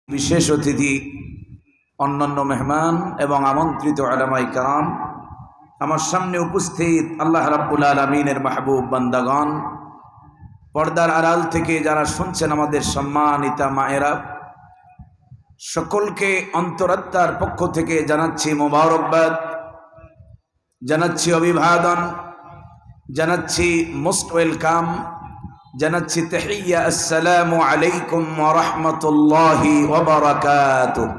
বিশেষ অতিথি, অন্যান্য মেহমান এবং আমন্ত্রিত উলামায়ে কেরাম, আমার সামনে উপস্থিত আল্লাহ রাব্বুল আলামিনের মাহবুব বান্দাগণ, পর্দার আড়াল থেকে যারা শুনছেন আমাদের সম্মানিতা মায়েরা, সকলকে অন্তরাত্মার পক্ষ থেকে জানাচ্ছি মোবারকবাদ, জানাচ্ছি অভিবাদন, জানাচ্ছি মোস্ট ওয়েলকাম, জানাচ্ছি তাহিয়া, আসসালামু আলাইকুম ওয়া রাহমাতুল্লাহি ওয়া বারাকাতুহু।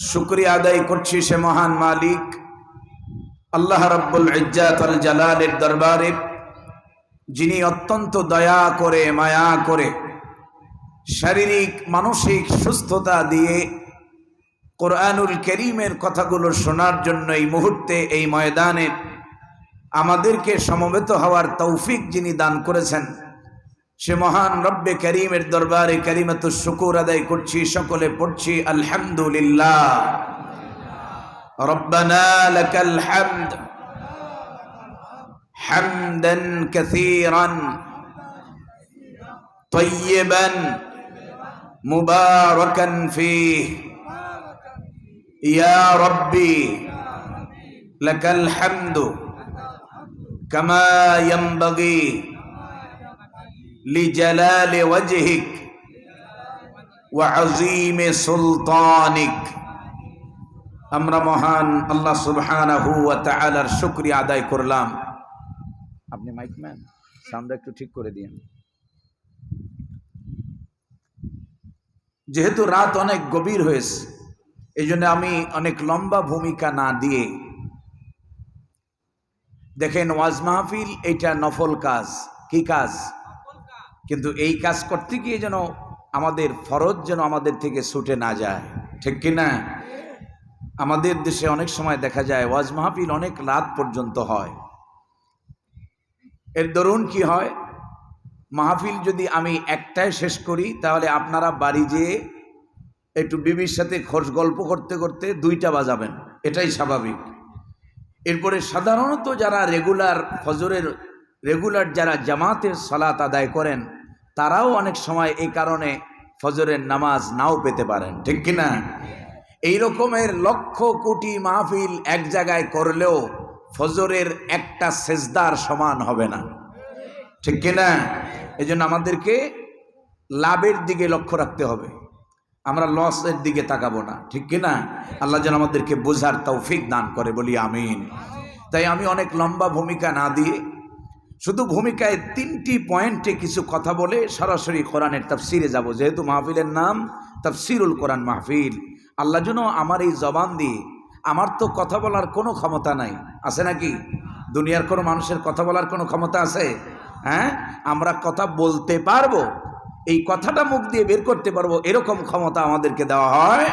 শুকরিয়া আদায় করছি সে মহান মালিক আল্লাহ রাব্বুল ইজ্জাত ওয়াল জালালের দরবারে, যিনি অত্যন্ত দয়া করে মায়া করে শারীরিক মানসিক সুস্থতা দিয়ে কোরআনুল কারীমের কথাগুলো শোনার জন্য এই মুহূর্তে এই ময়দানে আমাদেরকে সমবেত হওয়ার তৌফিক যিনি দান করেছেন, সে মহান রব্বে করিমের দরবারে কালিমাতুশ শুকর আদায় করছি। সকলে পড়ছি আলহামদুলিল্লাহ। রব্বানা লাকাল হামদ হামদান কাসীরান তাইয়িবান মুবারাকান ফীহি ইয়া রাব্বি লাকাল হামদু কামা ইয়ানবাগি লিজালালি ওয়াজহিক ওয়া আযীমি সুলতানিক। আমরা মহান আল্লাহ সুবহানাহু ওয়া তাআলার শুকরিয়া আদায় করলাম। আপনি মাইকম্যান, সাউন্ডটা একটু ঠিক করে দিন। যেহেতু রাত অনেক গভীর হয়েছে, এই জন্য আমি অনেক লম্বা ভূমিকা না দিয়ে, দেখেন ওয়াজ মাহফিল এটা নফল কাজ, কি কাজ, কিন্তু এই কাজ করতে গিয়ে যেন আমাদের ফরজ যেন আমাদের থেকে ছুটে না যায়, ঠিক কিনা? আমাদের দেশে অনেক সময় দেখা যায় ওয়াজ মাহফিল অনেক রাত পর্যন্ত হয়। এর দরুন কি হয়, মাহফিল যদি আমি একটায় শেষ করি তাহলে আপনারা বাড়ি যেয়ে একটু বিবির সাথে খোঁজ গল্প করতে করতে 2টা বাজাবেন, এটাই স্বাভাবিক। এরপরে সাধারণত যারা ফজরের রেগুলার যারা জামাতের সালাত আদায় করেন, তারাও অনেক সময় এই কারণে ফজরের নামাজ নাও পেতে পারেন, ঠিক কিনা? এই রকমের লক্ষ কোটি মাহফিল এক জায়গায় করলেও ফজরের একটা সেজদার সমান হবে না, ঠিক কিনা? এই জন্য আমাদেরকে লাভের দিকে লক্ষ্য রাখতে হবে, আমরা লসের দিকে তাকাবো না, ঠিক কিনা? আল্লাহ যেন আমাদেরকে বোঝার তৌফিক দান করে, বলি আমিন। তাই আমি অনেক লম্বা ভূমিকা না দিয়ে শুধু ভূমিকায় 3টি পয়েন্টে কিছু কথা বলে সরাসরি কোরআনের তাফসিরে যাব। যেহেতু মাহফিলের নাম তাফসিরুল কোরআন মাহফিল, আল্লাহ যেন আমার এই জবান দিয়ে, আমার তো কথা বলার কোনো ক্ষমতা নাই, আছে নাকি? দুনিয়ার কোনো মানুষের কথা বলার কোনো ক্ষমতা আছে? হ্যাঁ, আমরা কথা বলতে পারবো, এই কথাটা মুখ দিয়ে বের করতে পারবো, এরকম ক্ষমতা আমাদেরকে দেওয়া হয়।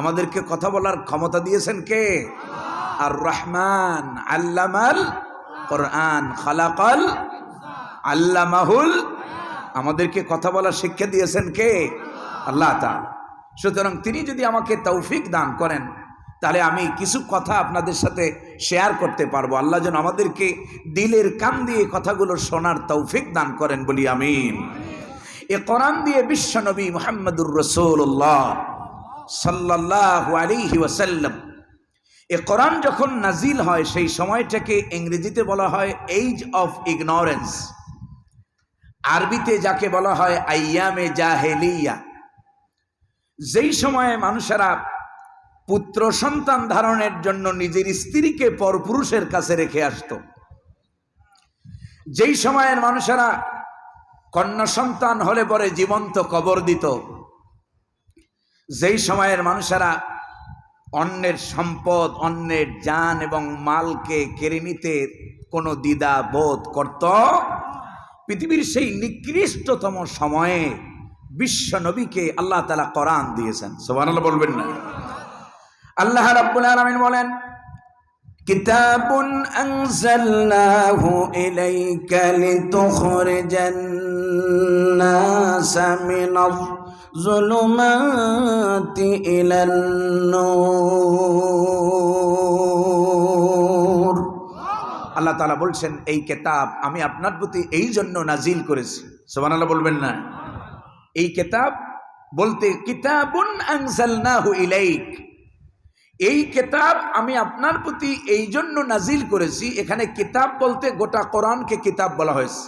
আমাদেরকে কথা বলার ক্ষমতা দিয়েছেন কে? আর রহমান আল্লামাল কোরআন খালাকাল আল্লামাহুল, আমাদেরকে কথা বলার শিক্ষা দিয়েছেন কে? আল্লাহ তাআলা। সুতরাং তিনি যদি আমাকে তৌফিক দান করেন তাহলে আমি কিছু কথা আপনাদের সাথে শেয়ার করতে পারবো। আল্লাহ যেন আমাদেরকে দিলের কান দিয়ে কথাগুলো শোনার তৌফিক দান করেন, বলি আমিন। এ কোরআন দিয়ে বিশ্বনবী মুহাম্মদুর রাসূলুল্লাহ সাল্লাল্লাহু আলাইহি ওয়াসাল্লাম, এ কোরআন যখন নাজিল হয় সেই সময়টাকে ইংরেজিতে বলা হয় এজ অফ ইগনোরেন্স, আরবিতে যাকে বলা হয় আইয়ামে জাহেলিয়া। যেই সময়ে মানুষেরা পুত্র সন্তান ধারণের জন্য নিজের স্ত্রীকে পরপুরুষের কাছে রেখে আসত, যেই সময়ের মানুষেরা কন্যা সন্তান হলে পরে জীবন্ত কবর দিত, যেই সময়ের মানুষেরা অন্যের সম্পদ, অন্যের জান এবং মালকে কেড়ে নিতে কোনো দ্বিধা বোধ করত, পৃথিবীর সেই নিকৃষ্টতম সময়ে বিশ্ব নবীকে আল্লাহ তাআলা কোরআন দিয়েছেন। সুবহানাল্লাহ বলবেন না? আল্লাহ রাব্বুল আলামিন বলেন, কিতাবুন আনজালনাহু ইলাইকা লিতুখরিজান নাসা মিনাল যুলুমাতি ইলান নূর। আল্লাহ তাআলা বলছেন, এই কিতাব আমি আপনার প্রতি এই জন্য নাজিল করেছি। সুবহানাল্লাহ বলবেন না? এই কিতাব বলতে কিতাবুন আনজালনাহু ইলাইক, এই কিতাব আমি আপনার প্রতি এই জন্য নাজিল করেছি। এখানে কিতাব বলতে গোটা কোরআনকে কিতাব বলা হয়েছে।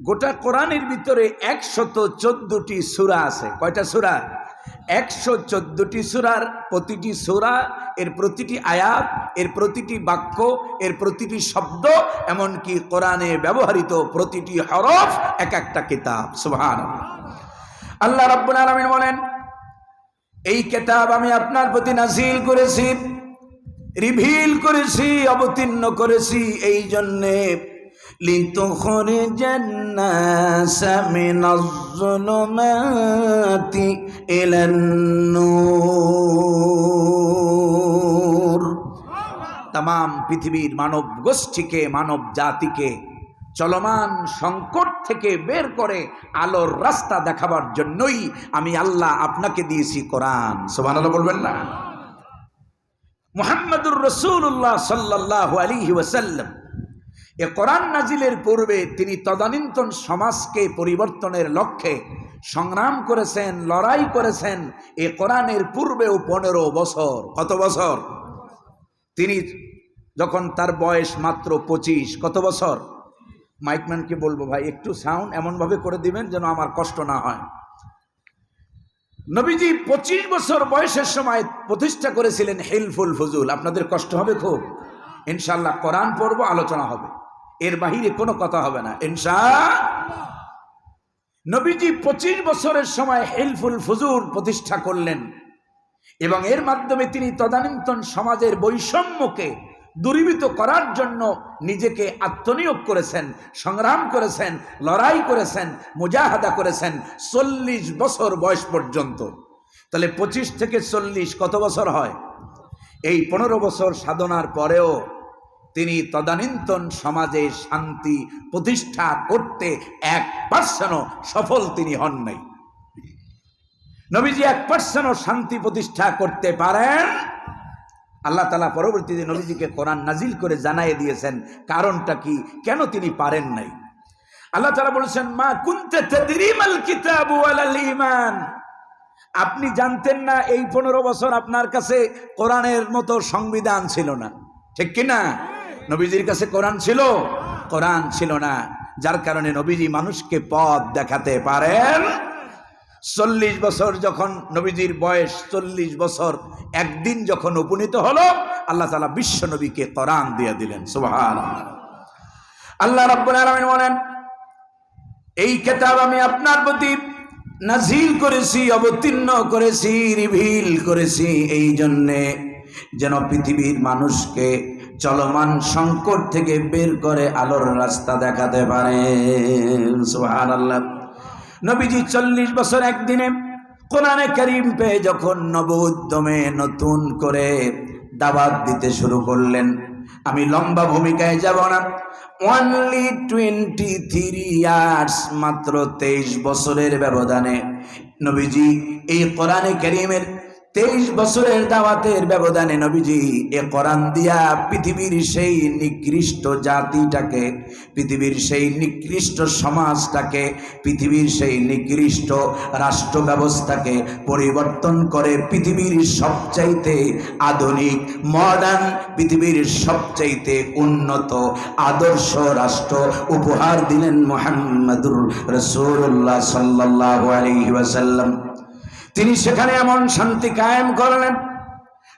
গোটা কোরআনের ভিতরে 114টি সূরা আছে। কয়টা সূরা? 114টি সূরার প্রতিটি সূরা, এর প্রতিটি আয়াত, এর প্রতিটি বাক্য, এর প্রতিটি শব্দ, এমনকি কোরআনে ব্যবহৃত প্রতিটি হরফ এক একটা কিতাব। সুবহানাল্লাহ। আল্লাহ রাব্বুল আলামিন বলেন, এই কিতাব আমি আপনার প্রতি নাজিল করেছি, রিভিল করেছি, অবতীর্ণ করেছি এই জন্যে লিতুখরিজান নাসা মিনাজ যুলুমাতি ইলান নূর। তাম পৃথিবীর মানব গোষ্ঠীকে, মানব জাতিকে চলমান সংকট থেকে বের করে আলোর রাস্তা দেখাবার জন্যই আমি আল্লাহ আপনাকে দিয়েছি কোরআন। সুবহানাল্লাহ বলবেন না? মুহাম্মদুর রাসূলুল্লাহ সাল্লাল্লাহু আলাইহি ওয়াসাল্লাম এ কোরআন নাজিলের পূর্বে তিনি তদানীন্তন সমাজকে পরিবর্তনের লক্ষ্যে সংগ্রাম করেছেন, লড়াই করেছেন। এ কোরআনের পূর্বেও 15 বছর। কত বছর? তিনি যখন তার বয়স মাত্র 25। কত বছর? মাইকম্যানকে বলবো ভাই একটু সাউন্ড এমনভাবে করে দিবেন যেন আমার কষ্ট না হয়। নবীজি 25 বছর বয়সের সময় প্রতিষ্ঠা করেছিলেন হিলফুল ফুজুল। আপনাদের কষ্ট হবে খুব, ইনশাআল্লাহ কোরআন পড়বো, আলোচনা হবে, এর বাহিরে কোনো কথা হবে না ইনশাআল্লাহ। নবীজি 25 বছরের সময় হিলফুল ফুজুল প্রতিষ্ঠা করলেন এবং এর মাধ্যমে তিনি তদানীন্তন সমাজের বৈষম্যকে দূরীভূত করার জন্য নিজেকে আত্মনিয়োগ করেছেন, সংগ্রাম করেছেন, লড়াই করেছেন, মুজাহাদা করেছেন 40 বছর বয়স পর্যন্ত। তাহলে 25 থেকে 40 কত বছর হয়? এই 15 বছর সাধনার পরেও তিনি তদানীন্তন সমাজে শান্তি প্রতিষ্ঠা করতে 1% সফল তিনি হন নাই। নবীজি 1% শান্তি প্রতিষ্ঠা করতে পারেন। আল্লাহ তাআলা পরবর্তীতে নবীজিকে কোরআন নাজিল করে জানাই দিয়েছেন কারণটা কি, কেন তিনি পারেন নাই। আল্লাহ তাআলা বলেছেন, মা কুনতা তাদরি মাল কিতাবু ওয়ালাল ঈমান, আপনি জানতেন না এই 15 বছর আপনার কাছে কোরআনের মতো সংবিধান ছিল না, ঠিক কি না? নবীজির কাছে কোরআন ছিল? কোরআন ছিল না, যার কারণে নবীজি মানুষকে পথ দেখাতে পারেন। 40 বছর যখন নবীজির বয়স, 40 বছর একদিন যখন উপনীত হলো, আল্লাহ তাআলা বিশ্ব নবীকে কোরআন দিয়ে দিলেন। সুবহানাল্লাহ। আল্লাহ রাব্বুল আলামিন বলেন, এই কিতাব আমি আপনার প্রতি নাজিল করেছি, অবতীর্ণ করেছি, রিভিল করেছি এই জন্যে যেন পৃথিবীর মানুষকে চলমান সংকট থেকে বের করে আলোর রাস্তা দেখাতে পারে। সুবহানাল্লাহ। নবীজি 40 বছর একদিনে কোরআনে কারীম পেয়ে যখন নব উদ্যমে নতুন করে দাওয়াত দিতে শুরু করলেন, আমি লম্বা ভূমিকায় যাব না, অনলি 23 ইয়ার্স, মাত্র 23 বছরের ব্যবধানে নবীজি এই কোরআনে কারীমের 23 বছরের দাওয়াতের ব্যবধানে নবীজি এ কোরআন দিয়া পৃথিবীর সেই নিকৃষ্ট জাতিটাকে, পৃথিবীর সেই নিকৃষ্ট সমাজটাকে, পৃথিবীর সেই নিকৃষ্ট রাষ্ট্র ব্যবস্থাকে পরিবর্তন করে পৃথিবীর সবচাইতে আধুনিক মডার্ন, পৃথিবীর সবচাইতে উন্নত আদর্শ রাষ্ট্র উপহার দিলেন মুহাম্মদুর রাসূলুল্লাহ সাল্লাল্লাহু আলাইহি ওয়াসাল্লাম। তিনি সেখানে এমন শান্তি কায়েম করলেন,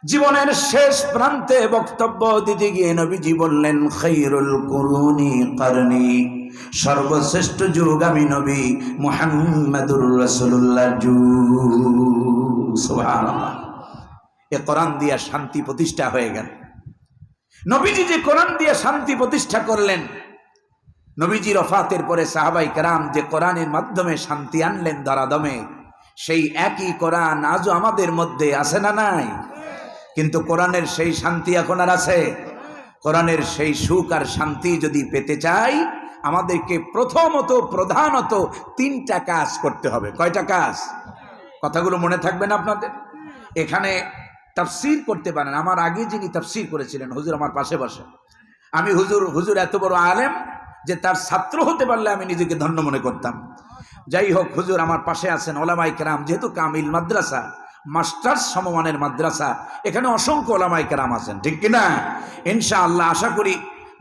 জীবনের শেষ প্রান্তে বক্তব্য দিতে গিয়ে নবীজি বললেন, খায়রুল কুরুনি করনি, সর্বশ্রেষ্ঠ যুগ আমি নবী মুহাম্মদুর রাসূলুল্লাহর যুগ। সুবহানাল্লাহ। এ কোরআন দিয়া শান্তি প্রতিষ্ঠা হয়ে গেল। নবীজি যে কোরআন দিয়া শান্তি প্রতিষ্ঠা করলেন, নবীজির ওফাতের পরে সাহাবায়ে কেরাম যে কোরআনের মাধ্যমে শান্তি আনলেন ধরাধামে, সেই একই কোরআন আজও আমাদের মধ্যে আছে না নাই? কিন্তু কোরআনের সেই শান্তি এখন আর আছে? কোরআনের সেই সুখ আর শান্তি যদি পেতে চাই, আমাদেরকে প্রধানত 3টা কাজ করতে হবে। কয়টা কাজ? কথাগুলো মনে থাকবে না আপনাদের? এখানে তাফসীর করতে পারেন। আমার আগে যিনি তাফসীর করেছিলেন হুজুর আমার পাশে বসে, আমি হুজুর এত বড় আলেম যে তার ছাত্র হতে পারলে আমি নিজেকে ধন্য মনে করতাম। যাই হোক, হুজুর আমার পাশে আছেন, ওলামায়ে কেরাম, যেহেতু কামিল মাদ্রাসা, মাস্টার্স সমমানের মাদ্রাসা, এখানে অসংখ্য ওলামায়ে কেরাম আছেন, ঠিক কিনা? ইনশাআল্লাহ আশা করি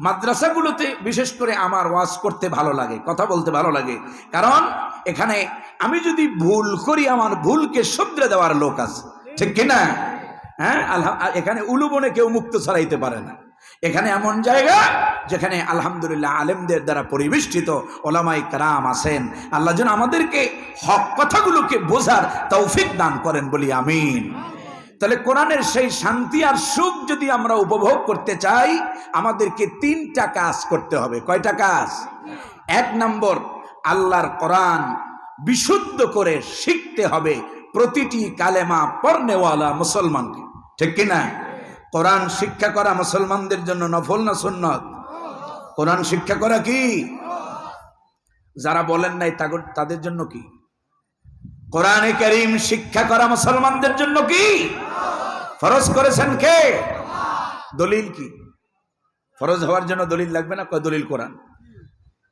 মাদ্রাসাগুলোতে বিশেষ করে আমার ওয়াজ করতে ভালো লাগে, কথা বলতে ভালো লাগে, কারণ এখানে আমি যদি ভুল করি আমার ভুলকে শুধরে দেওয়ার লোক আছে, ঠিক কিনা? হ্যাঁ, এখানে উলুবনে কেউ মুক্ত ছড়াইতে পারে না। এখানে এমন জায়গা যেখানে আলহামদুলিল্লাহ আলেমদের দ্বারা পরিবেষ্টিত ওলামায়ে কেরাম আছেন। আল্লাহ যেন আমাদেরকে হক কথাগুলোকে বোঝার তৌফিক দান করেন, বলি আমিন। তাহলে কোরআনের সেই শান্তি আর সুখ যদি আমরা উপভোগ করতে চাই, আমাদেরকে 3টা কাজ করতে হবে। কয়টা কাজ? 1 নম্বর, আল্লাহর কোরআন বিশুদ্ধ করে শিখতে হবে প্রতিটি কালেমা পড়নেওয়ালা মুসলমানকে, ঠিক কিনা? কোরআন শিক্ষা করা মুসলমানদের জন্য নফল না সুন্নত? কোরআন শিক্ষা করা কি? যারা বলেন নাই তাদের জন্য কি? কোরআনে কারীম শিক্ষা করা মুসলমানদের জন্য কি? ফরজ করেছেন কে? দলিল কি? ফরজ হওয়ার জন্য দলিল লাগবে না? কয় দলিল কোরআন।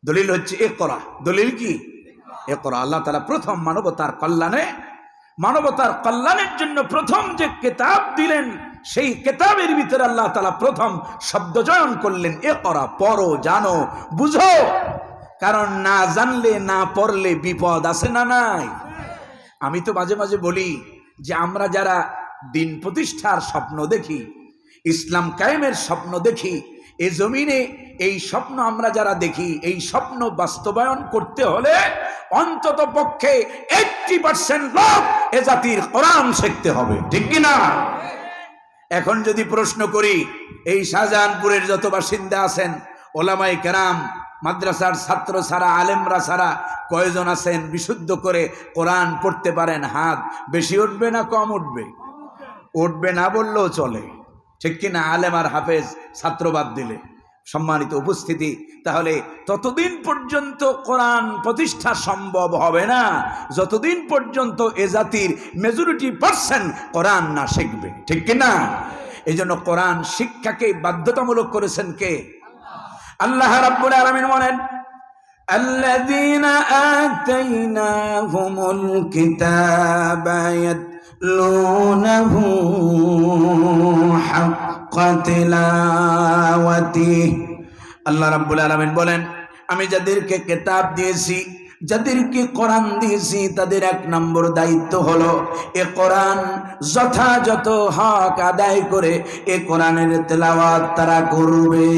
দলিল হচ্ছে ইকরা। দলিল কি? ইকরা। আল্লাহ তাআলা প্রথম মানবতার কল্যাণের জন্য প্রথম যে কিতাব দিলেন, সেই কিতাবের ভিতরে আল্লাহ তাআলা প্রথম শব্দ চয়ন করলেন ইকরা, পড়ো, জানো, বুঝো। কারণ না জানলে না পড়লে বিপদ আছে না নাই? আমি তো মাঝে মাঝে বলি যে আমরা যারা দিন প্রতিষ্ঠার স্বপ্ন দেখি, ইসলাম কায়েমের স্বপ্ন দেখি, এই জমিনে এই স্বপ্ন আমরা যারা দেখি, এই স্বপ্ন বাস্তবায়ন করতে হলে অন্তত পক্ষে 80% লোক এ জাতির কোরআন শিখতে হবে, ঠিক কিনা? এখন যদি প্রশ্ন করি, এই শাহজাহানপুরের যত বাসিন্দা আছেন, ওলামায়ে কেরাম, মাদ্রাসার ছাত্র ছাড়া, আলেমরা ছাড়া কয়জন আছেন বিশুদ্ধ করে কোরআন পড়তে পারেন? হাত বেশি উঠবে না কম উঠবে? উঠবে না বললেও চলে, ঠিক কিনা? আলেম আর হাফেজ ছাত্রবাদ দিলে। সম্মানিত উপস্থিতি, তাহলে ততদিন পর্যন্ত কোরআন প্রতিষ্ঠা সম্ভব হবে না যতদিন পর্যন্ত এ জাতির মেজরিটি পার্সেন্ট কোরআন না শিখবে, ঠিক কিনা? এই জন্য কোরআন শিক্ষাকে বাধ্যতামূলক করেছেন কে? আল্লাহ রাব্বুল আলামিন বলেন, আল্লাযীনা আতাইনাহুমুল কিতাবা ইয়াতলুনাহু হাক্কা তিলাওয়াতিহি। আল্লাহ রাব্বুল আলামিন বলেন, আমি যাদেরকে কিতাব দিয়েছি, যাদেরকে কোরআন দিয়েছি, তাদের 1 নম্বর দায়িত্ব হলো এ কোরআন যথাযথ হক আদায় করে এ কোরআনের তেলাওয়াত তারা করবে।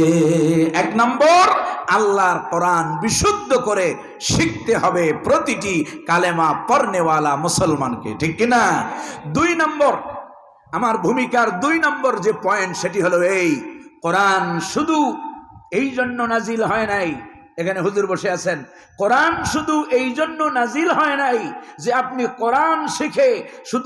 1 নম্বর, আল্লাহর কোরআন বিশুদ্ধ করে শিখতে হবে প্রতিটি কালেমা পড়নেওয়ালা মুসলমানকে, ঠিক কিনা? 2 নম্বর, আমার ভূমিকার 2 নম্বর যে পয়েন্ট, সেটি হলো এই, কোরআন শুধু এই জন্য নাজিল হয় নাই, এখানে হুজুর বসে আছেন, কোরআন শুধু এই জন্য নাজিল হয় নাই যে আপনি কোরআন শিখে শুধু